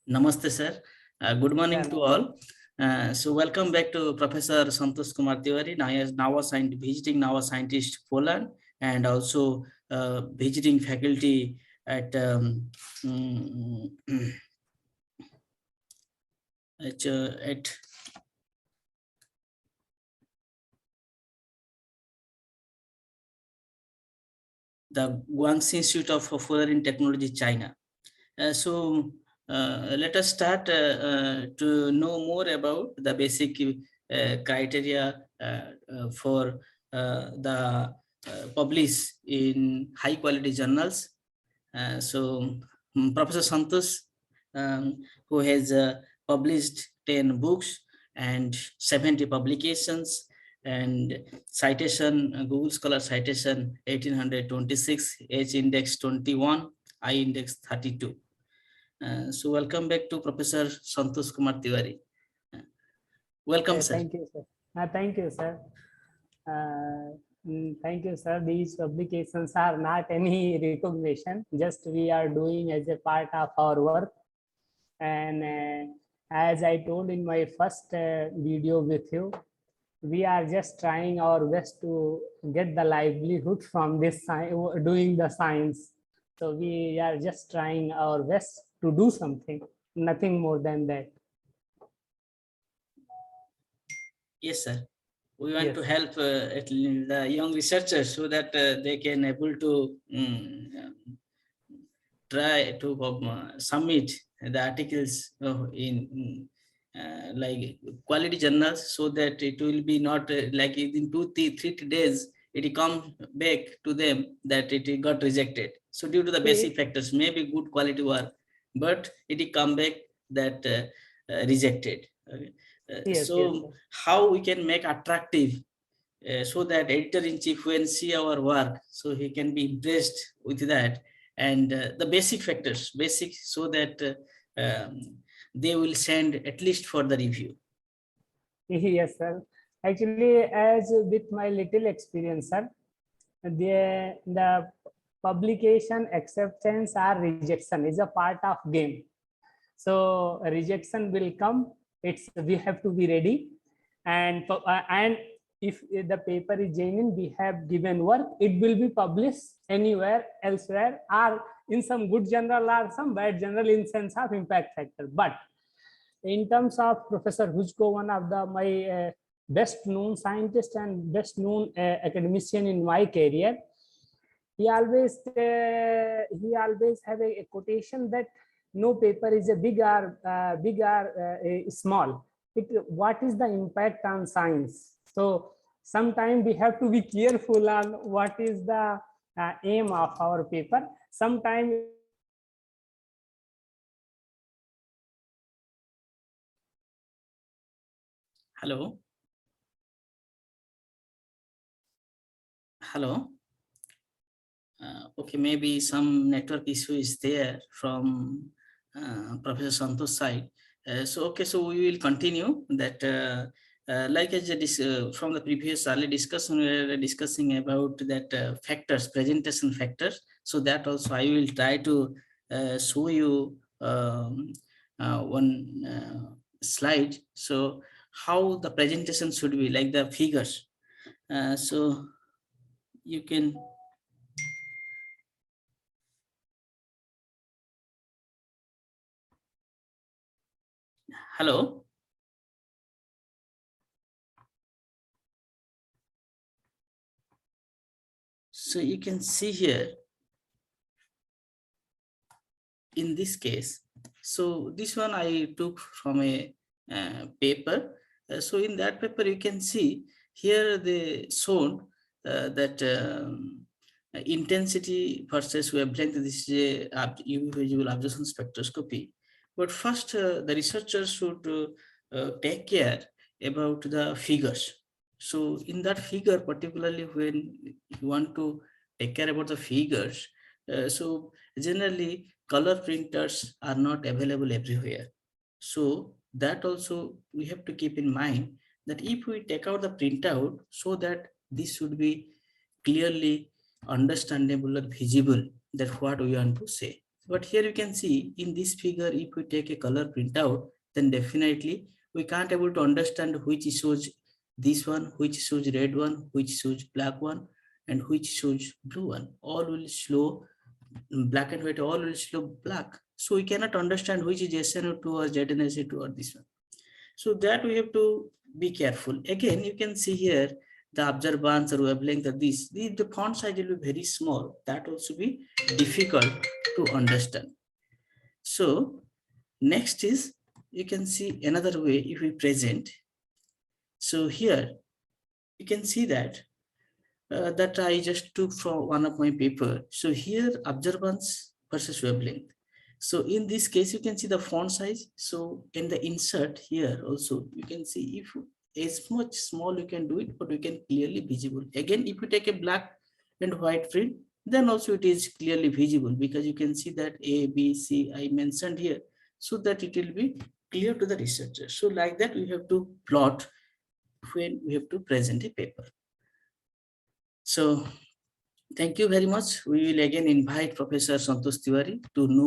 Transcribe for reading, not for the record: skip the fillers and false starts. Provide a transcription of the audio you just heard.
Namaste, sir. Good morning Yeah, to all. So welcome back to Professor Santosh Kumar Tiwari, visiting Nava scientist Poland, and also visiting faculty at mm, at the Guangxi Institute of Foreign Technology, China. Let us start to know more about the basic criteria for the publish in high quality journals. Professor Santosh, who has published 10 books and 70 publications, and citation, Google Scholar citation 1826, H index 21, I index 32. So welcome back to Professor Santosh Kumar Tiwari. Welcome, sir. thank you, sir. Thank you, sir. Thank you, sir. These publications are not any recognition, just we are doing as a part of our work. And as I told in my first video with you, we are just trying our best to get the livelihood from this doing the science. So we are just trying our best to do something, nothing more than that. Yes, sir. We want Yes. to help the young researchers so that they can able to try to submit the articles in like quality journals, so that it will be not like in 2-3 days it will come back to them that it got rejected. So due to the basic factors, maybe good quality work, but it will come back that rejected. Okay. Yes, yes, sir. How we can make attractive so that editor-in-chief when see our work, so he can be impressed with that, and the basic factors, so that they will send at least for the review. Yes, sir. Actually, as with my little experience, sir, the publication acceptance or rejection is a part of game. So rejection will come. We have to be ready, and if the paper is genuine, we have given work, it will be published anywhere elsewhere, or in some good journal or some bad journal in sense of impact factor. But in terms of Professor Hujko, one of my best known scientist and best known academician in my career, he always have a quotation that no paper is a big or small. What is the impact on science? So sometimes we have to be careful on what is the aim of our paper. Sometimes Hello. Okay, maybe some network issue is there from Professor Santosh's side. So we will continue that. Like from the previous early discussion, we were discussing about that factors, presentation factors. So that also I will try to show you one slide. So how the presentation should be, like the figures. So you can. Hello. So you can see here in this case. So this one I took from a paper. So in that paper you can see here they shown that intensity versus wavelength. This is a UV visible absorption spectroscopy. But first the researchers should take care about the figures. So in that figure, particularly when you want to take care about the figures, so generally color printers are not available everywhere. So that also we have to keep in mind, that if we take out the printout, so that this should be clearly understandable or visible, that what we want to say. But here you can see in this figure, if we take a color printout, then definitely we can't able to understand which shows this one, which shows red one, which shows black one, and which shows blue one. All will show black and white, all will show black. So we cannot understand which is SNO2 or ZnSA2 or this one. So that we have to be careful. Again, you can see here the observance or wavelength of this. The font size will be very small. That also be difficult to understand. So next is, you can see another way if we present. So here you can see that I just took from one of my paper. So here observance versus wavelength. So in this case, you can see the font size. So in the insert here also, you can see if as much small you can do it, but you can clearly visible. Again, if you take a black and white print, then also it is clearly visible because you can see that A, B, C I mentioned here, so that it will be clear to the researcher. So like that, we have to plot when we have to present a paper. So thank you very much. We will again invite Professor Santosh Tiwari to know